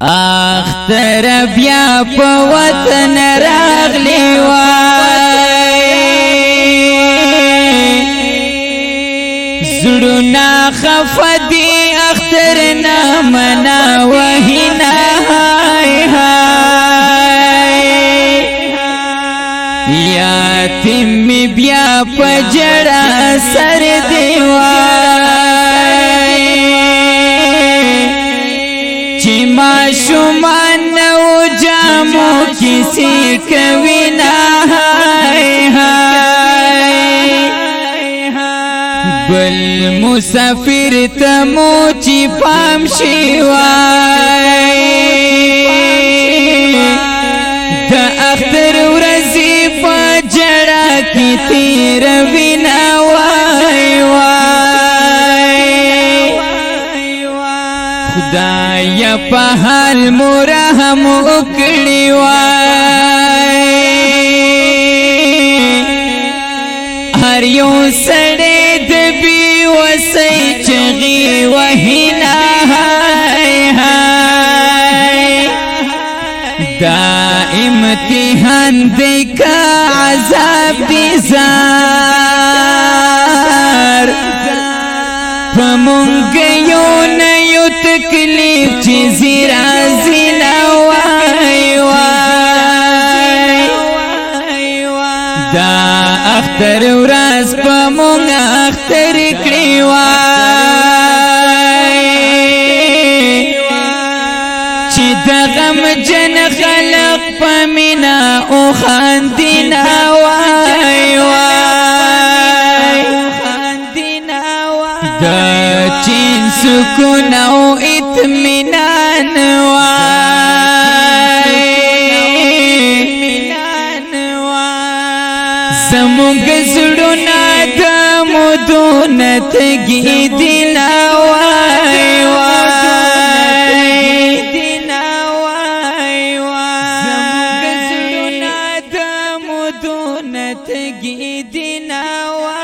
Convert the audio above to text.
اختر بیا په وطن راغلی وای زړونه خفدي اختر نامنا وهنا هاي هاي یاتیم بیا په جړه سر دی وای چې ما شومان نو جامو کسی کوي نه هاي هاي بل مسافر تمو چې پام شي وای د اختر ورځې په جړه کې تیر وینا وای وای خدای په حال مرحم وکړي وای هر یو سړی د بي وسې چغي وهنا هاي هاي دا امتحان دی کا عذاب دی زار پمونګ یو نه یو تکلیف چې زیرا زینا وای وای دا اختر ورځ پمونګ اختر کړی وای چې د غم جن خلق پمینا او خاندینا وای وای د چین سکون او اطمینان وای زمونږ زړونه د مدونت گیدینا وای وای زمونږ زړونه د مدونت گیدینا وای